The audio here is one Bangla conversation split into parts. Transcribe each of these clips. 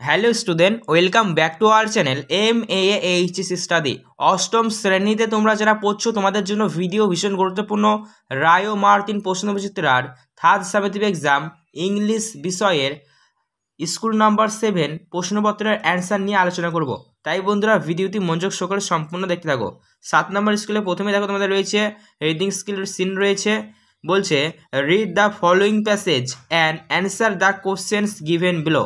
Hello student, welcome back to our channel MAAHS study. অষ্টম শ্রেণীতে তোমরা যারা পড়ছো তোমাদের জন্য ভিডিও ভীষণ গুরুত্বপূর্ণ। রায় ও মার্টিন প্রশ্নবিচিত্রার থার্ড সামেটিভ এক্সাম ইংলিশ বিষয়ের স্কুল নাম্বার 7 প্রশ্নপত্রের অ্যান্সার নিয়ে আলোচনা করব। তাই বন্ধুরা ভিডিওটি মনোযোগ সহকারে সম্পূর্ণ দেখতে থাকো। 7 নম্বর স্কুলে প্রথমে দেখো তোমাদের রয়েছে রিডিং স্কিলের সিন রয়েছে। বলছে read the following passage and answer the questions given below.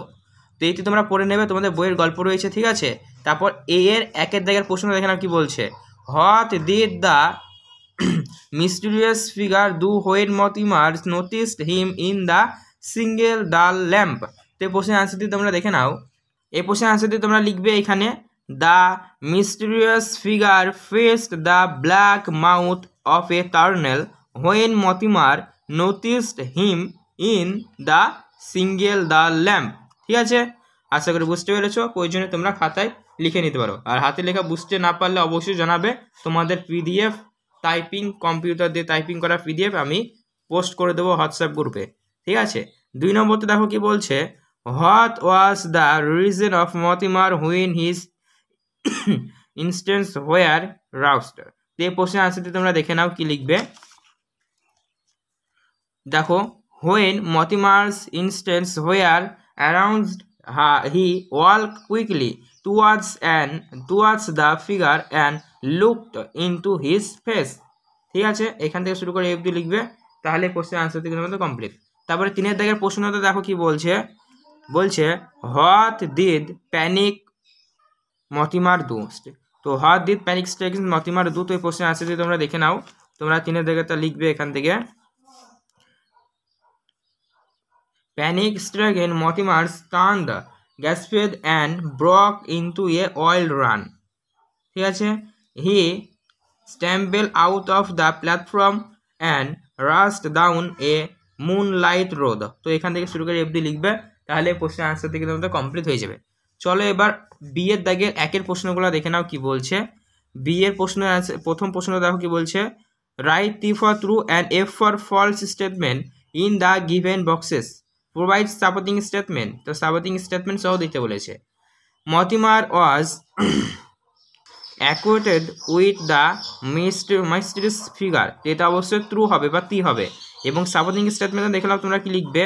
তো এইটি তোমরা পড়ে নেবে, তোমাদের বইয়ের গল্প রয়েছে, ঠিক আছে। তারপর এর একের দাগের প্রশ্ন দেখে নাও কি বলছে। What did the mysterious figure do when Mortimer noticed him in the single the lamp. তো এই প্রশ্নের আনসারটি তোমরা দেখে নাও। এই প্রশ্নের আনসারটি তোমরা লিখবে এখানে, the mysterious figure faced the black mouth of A টার্নেল when Mortimer noticed him in the single the lamp. ঠিক আছে, আশা করি বুঝতে পেরেছো। প্রয়োজনে তোমরা খাতায় লিখে নিতে পারো, আর হাতে লেখা বুঝতে না পারলে অবশ্যই জানাবে। তোমাদের PDF টাইপিং, কম্পিউটার দিয়ে টাইপিং করা PDF আমি পোস্ট করে দেবো হোয়াটসঅ্যাপ গ্রুপে, ঠিক আছে। 2 নম্বরতে দেখো কি বলছে, what was the reason of Mortimer when his instincts were roused. তো এই প্রশ্নের আনসারটি তোমরা দেখে নাও কি লিখবে। দেখো, when Mortimer's instance were aroused, he walked quickly towards the figure and looked into his face. ঠিক আছে, এখান থেকে শুরু করে FD লিখবে, তাহলে কোশ্চেন আনসার থেকে তোমাদের কমপ্লিট। তারপরে 3 দাগের প্রশ্নটা দেখো কি বলছে। বলছে what did panic Mortimer do. তো what did panic striking Mortimer do. তো এই প্রশ্নের আনসারটি তোমরা দেখে নাও। তোমরা 3 দাগেরটা লিখবে এখান থেকে। Panic stricken Mortimer turned, gasped and broke into a wild run. ঠিক আছে, he stumbled out of the platform and rushed down a moonlight road. তো এখান থেকে শুরু করে FD লিখবে, তাহলে প্রশ্নের আনসার থেকে তোমাদের কমপ্লিট হয়ে যাবে। চলো এবার বি এর দাগের একের প্রশ্নগুলো দেখে নাও কি বলছে। বি এর প্রশ্নের প্রথম প্রশ্ন দেখো কি বলছে, right T for true and F for false statement in the given boxes. Provide supporting statement. তো supporting statement সহ দিতে বলেছে। Mortimer was acquainted with the mysterious figure. এটা অবশ্যই ট্রু হবে বা টি হবে। এবং সাপোর্টিং স্টেটমেন্টে দেখলাম তোমরা কি লিখবে,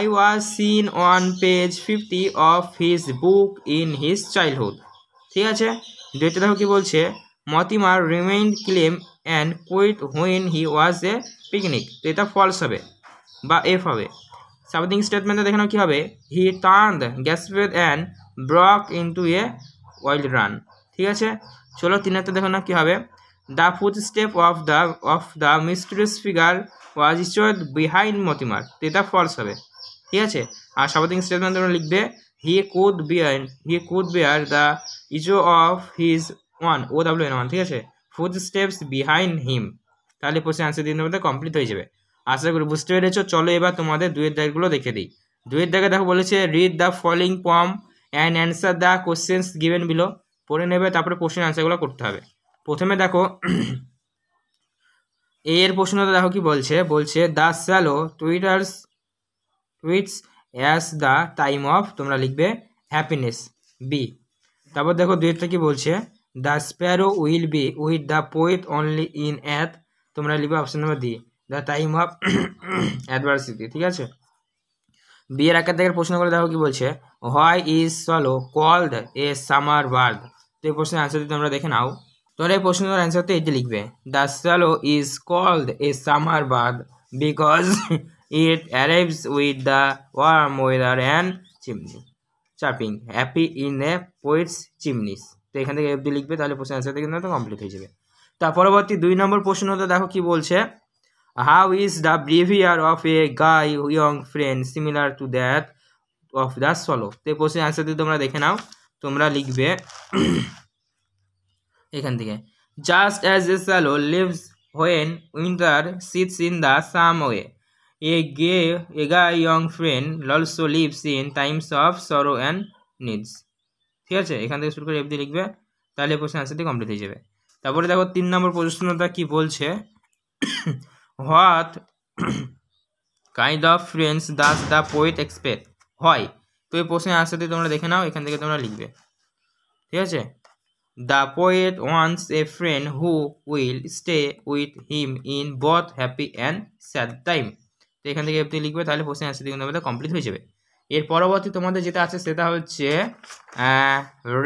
I was seen on page 50 of his book in his childhood. ঠিক আছে, যেটা দেখো কি বলছে, Mortimer remained calm and quiet when he was a picnic. তো এটা ফলস হবে বা F হবে। সাপোর্টিং স্টেটমেন্টে দেখে নাও কি হবে, he turned, gasped and broke into a wild run. ঠিক আছে, চলো 3 দেখো না কি হবে, the footstep of the mysterious figure was stood behind Mortimer. এটা ফলস হবে, ঠিক আছে। আর সাপোর্টিং স্টেটমেন্ট তোমরা লিখবে, he could bear the echo of his OWN1। ঠিক আছে, ফুটস্টেপস বিহাইন্ড হিম। তাহলে প্রশ্ন আনসার দিন মধ্যে কমপ্লিট হয়ে যাবে। আশা করি বুঝতে পেরেছো। চলো এবার তোমাদের 2 দাগগুলো দেখে দিই। 2 দাগে দেখো বলেছে, read the following poem and answer the questions given below. পড়ে নেবে, তারপরে প্রশ্নের আনসারগুলো করতে হবে। প্রথমে দেখো এর প্রশ্নটা দেখো কি বলছে। বলছে the swallow tweets as the time of, তোমরা লিখবে হ্যাপিনেস বি। তারপর দেখো 2টা কি বলছে, the sparrow will be with the poet only in at, তোমরা লিখবে option number D, the time of adversity. ঠিক আছে, বিয়ের একের দাগের প্রশ্নগুলো দেখো কি বলছে, why is swallow called a summer bird. তো এই প্রশ্নের আনসারটি তোমরা দেখে নাও। তোমরা এই প্রশ্নের অ্যান্সারটা এটি লিখবে, the swallow is called a summer bird because it arrives with the warm weather and chimney chirping happy in a poet's chimneys. তো এখান থেকে FD লিখবে, তাহলে প্রশ্নের আনসারটা কিন্তু কমপ্লিট হয়ে যাবে। তার পরবর্তী 2 নম্বর প্রশ্নটা দেখো কি বলছে, how is the behaviour of A guy young friend similar to that of the solo. তো এই প্রশ্নের আনসারটি তোমরা দেখে নাও। তোমরা লিখবে এখান থেকে, just as a swallow leaves when winter sits in the same way, a guy young friend also leaves in times of sorrow and needs. ঠিক আছে, এখান থেকে শুরু করে FD লিখবে, তাহলে প্রশ্নের আনসারটি কমপ্লিট হয়ে যাবে। তারপরে দেখো 3 নম্বর প্রশ্নটা কি বলছে, what kind of friends does the poet expect. হয় তো এই প্রশ্নের আনসার দিয়ে তোমরা দেখে নাও, এখান থেকে তোমরা লিখবে, ঠিক আছে। The poet wants a friend who will stay with him in both happy and sad time. তো এখান থেকে এফটি লিখবে, তাহলে প্রশ্নের আনসার দিয়ে আমাদের কমপ্লিট হয়ে যাবে। এর পরবর্তী তোমাদের যেটা আছে সেটা হচ্ছে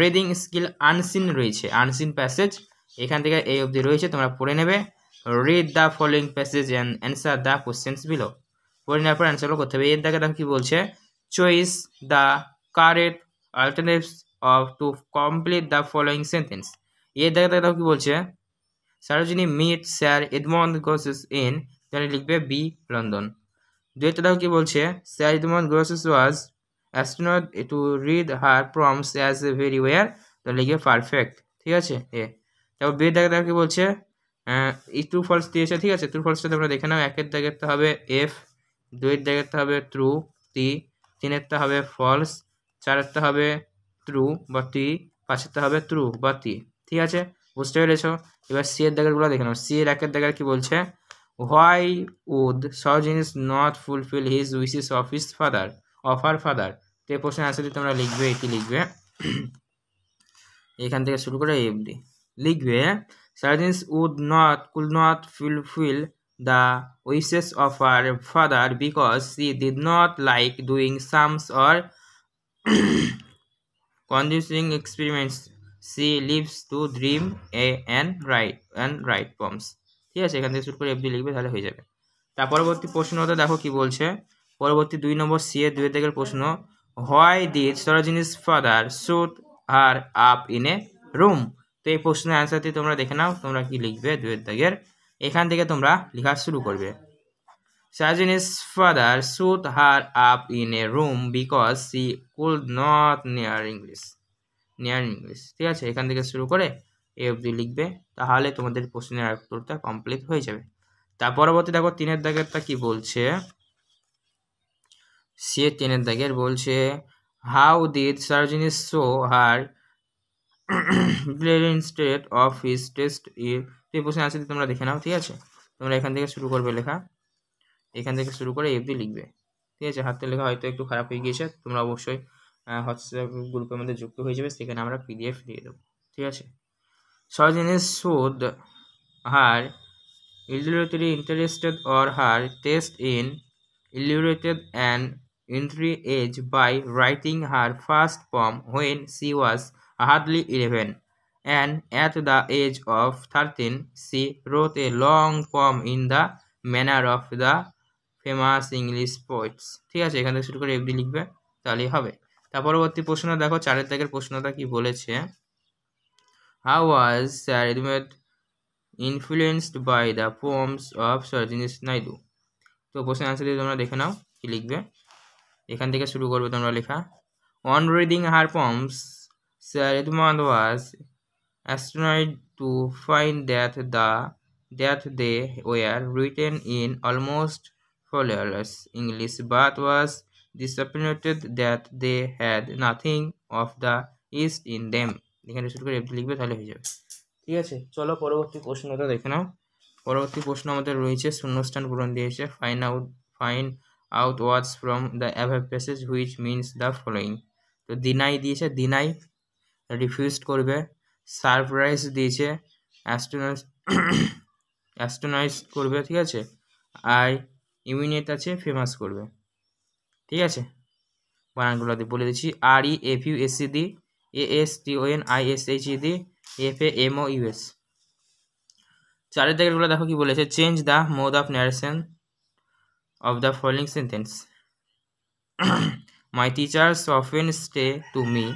রিডিং স্কিল আনসিন রয়েছে, আনসিন প্যাসেজ এখান থেকে এই অবধি রয়েছে, তোমরা পড়ে নেবে। Read the following passage and answer the questions below. পড়ে নেওয়ার পর অ্যান্সারও করতে হবে। এর দাগে দেখো কি বলছে, choice the correct alternatives of to complete the following sentence. এর দাগে দেখো কি বলছে, Sarojini meet sir Edmund Gosse's in, তাহলে লিখবে বি লন্ডন। দুইটা দেখো কি বলছে, sir Edmund Gosse's was astronaut to read her poems as a very war, তাহলে লিখবে পারফেক্ট, ঠিক আছে। তারপর বিয়ের দাগে দেখো কি বলছে, এই ট্রু ফলস দিয়েছে, ঠিক আছে। ট্রু ফলসটা তোমরা দেখে নাও। একের দাগেরটা হবে এফ, দুইয়ের দাগেরটা হবে ট্রু টি, তিনেরটা হবে ফলস, চারেরটা হবে ট্রু বা টি, পাঁচেরটা হবে ট্রু বা টি, ঠিক আছে, বুঝতে পেরেছ। এবার সি এর দাগেরগুলো দেখে নাও। সি এর একের দাগের কি বলছে, why would Sarojini not fulfil his wishes of his father, of her father. তো এই প্রশ্নের আনসার দিয়ে তোমরা লিখবে, এটি লিখবে, এখান থেকে শুরু করে এফডি লিখবে, Sarojini could not fulfil the wishes of her father because she did not like doing sums or conducting experiments. She lives to dream and write poems. ঠিক আছে, এখান থেকে শুরু করে এফডি লিখবে, তাহলে হয়ে যাবে। তার পরবর্তী প্রশ্নটা দেখো কি বলছে, পরবর্তী 2 নম্বর সি এর 2 দাগের প্রশ্ন, why did Sarojini's father shut her up in a room. তো এই প্রশ্নের অ্যান্সার দিয়ে তোমরা দেখে নাও, তোমরা কি লিখবে 2 দাগের, এখান থেকে তোমরা লেখা শুরু করবে। Sarojini's father shut her up in a room because she could not near English, ঠিক আছে। এখান থেকে শুরু করে এ অবধি লিখবে, তাহলে তোমাদের প্রশ্নের উত্তরটা কমপ্লিট হয়ে যাবে। তার পরবর্তী দেখো 3-এর দাগেরটা কি বলছে, সে 3-এর দাগের বলছে, how did Sarojini show her instead of his test এই প্রশ্নের আনসার তোমরা দেখে নাও, ঠিক আছে। তোমরা এখান থেকে শুরু করবে লেখা, এখান থেকে শুরু করে এফডি লিখবে, ঠিক আছে। হাতের লেখা হয়তো একটু খারাপ হয়ে গিয়েছে, তোমরা অবশ্যই হোয়াটসঅ্যাপ গ্রুপের মধ্যে যুক্ত হয়ে যাবে, সেখানে আমরা পিডিএফ দিয়ে দেবো, ঠিক আছে। Sarojini should her illiterate interested or her taste in illiterate and entry age by writing her first poem when she was hardly 11, and at the age of 13 she wrote a long poem in the manner of the famous English poets, ঠিক আছে। এখান থেকে শুরু করে এফডি লিখবে, তাহলেই হবে। তার পরবর্তী প্রশ্ন দেখো 4-এর দাগের প্রশ্নটা কি বলেছে, how was sir Edmund influenced by the poems of Sarojini Naidu. তো প্রশ্নের আনসার দিয়ে তোমরা দেখে নাও, কি লিখবে, এখান থেকে শুরু করবে তোমরা লেখা। On reading her poems sir Edmund was astonished to find that they were written in almost flawless English, but was disappointed that they had nothing of the East in them. এখানে শুরু করে এফডি লিখবে, তাহলে হয়ে যাবে, ঠিক আছে। চলো পরবর্তী প্রশ্নটা দেখে নাও। পরবর্তী প্রশ্ন আমাদের রয়েছে, শূন্যস্থান পূরণ দিয়েছে, find out words from the above passage which means the following. তো ডিনাই দিয়েছে, ডিনাই রিফিউজড করবে। সারপ্রাইজ দিয়েছে, অ্যাস্টোনাইজ করবে, ঠিক আছে। আর ইমিনেট আছে, ফেমাস করবে, ঠিক আছে। বানানগুলো বলে দিচ্ছি, REFUSCD ASTONISHED FAMOUS। 4-এর দাগেরগুলো দেখো কি বলেছে, change the mode of narration of the following sentence. My teachers often stay to me,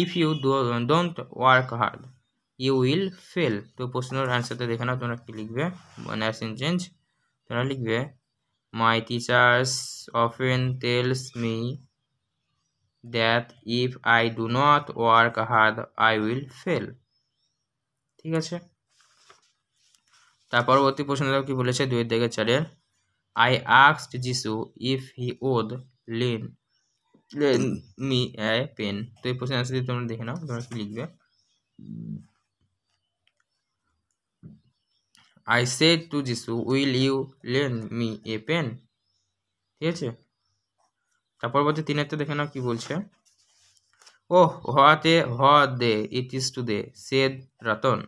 if you don't work hard you will fail. তো প্রশ্নের অ্যান্সারটা দেখে নাও, তোমরা কি লিখবে, ন্যারেশন চেঞ্জ, তোমরা লিখবে, মাই teachers often tales me that if I do not work hard I will fail, ঠিক আছে। তার পরবর্তী প্রশ্নটা কি বলেছে, 2-এর দাগের 4-এর, I asked Jesus if he would lend me a pen। তো এই প্রশ্নের অ্যান্সার দিয়ে তোমরা দেখে নাও, তোমরা কি লিখবে, I said to Jesus will you lend me a pen, ঠিক আছে। তার পরবর্তী 3-এরটা দেখে নাও কি বলছে। Oh what they it is to they said Ratan.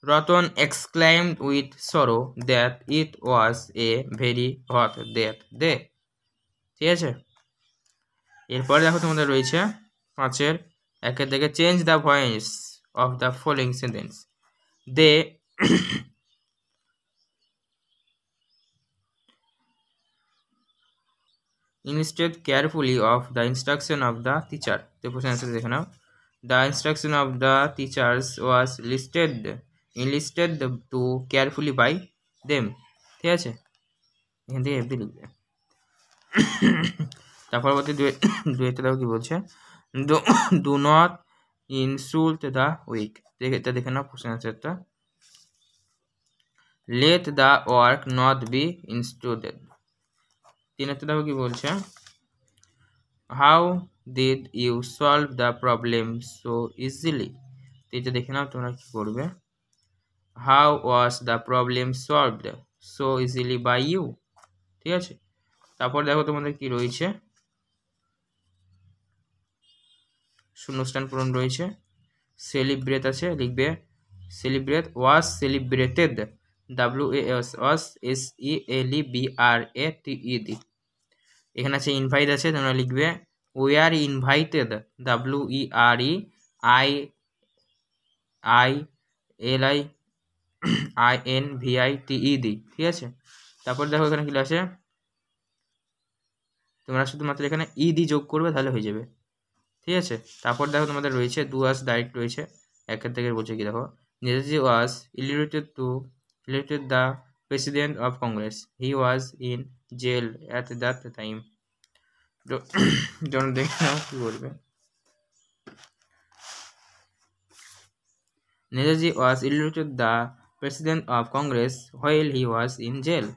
Ratan exclaimed with sorrow that it was a very hot that day. ঠিক আছে, এরপর দেখো তোমাদের রয়েছে 5-এর 1-এর থেকে change the voice of the following sentence. They instead carefully of the instruction of the teacher. তো প্রশ্ন অ্যান্সার দেখে নাও। The instruction of the teachers was enlisted to carefully by them. ঠিক আছে, এখান থেকে এফডি লিখবে। তার পরবর্তী দুইটা দেখো কি বলছে। Do not insult the weak. এটা দেখে নাও প্রশ্ন অ্যান্সারটা। Let the work not be insulted. 3-এরটা দেখো কি বলছে। How did you solve the problem so easily. এটা দেখে নাও তোমরা কি করবে। How was the problem solved so easily by you. ঠিক আছে, তারপর দেখো তোমাদের কি রয়েছে, শূন্যস্থান পূরণ রয়েছে। সেলিব্রেট আছে, লিখবে সেলিব্রেট ওয়াজ সেলিব্রেটেড WAS এখানে আছে ইনভাইট আছে, তোমরা লিখবে উই আর ইনভাইটেড WEREINVITED। ঠিক আছে, তারপর দেখো এখানে কি আছে, তোমরা শুধুমাত্র এখানে ইডি যোগ করবে তাহলে হয়ে যাবে। ঠিক আছে, তারপর দেখো তোমাদের রয়েছে ডু ওয়াজ ডাইরেক্ট রয়েছে। 1-এর থেকে বলছে কি দেখো, Netaji was elected the president of Congress, he was in jail at that time. জন দেখে নাও কি বলবে। Netaji was elected the president of Congress while he was in jail.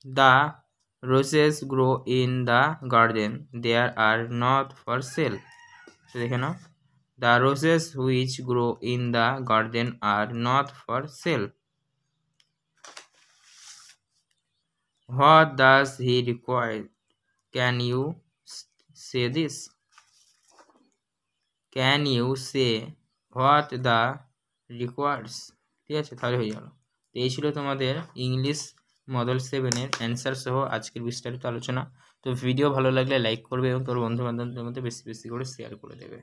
The roses grow in the garden, they are not for sale. তো দেখে নাও, the roses which grow in the garden are not for sale. What does he require? Can you say this? Can you say what the requires? ঠিক আছে, তাহলে হয়ে গেল। তো এই ছিল তোমাদের ইংলিশ মডেল 7-এর অ্যান্সার সহ আজকের বিস্তারিত আলোচনা। তো ভিডিও ভালো লাগলে লাইক করবে এবং তোর বন্ধু বান্ধবদের মধ্যে বেশি বেশি করে শেয়ার করে দেবে।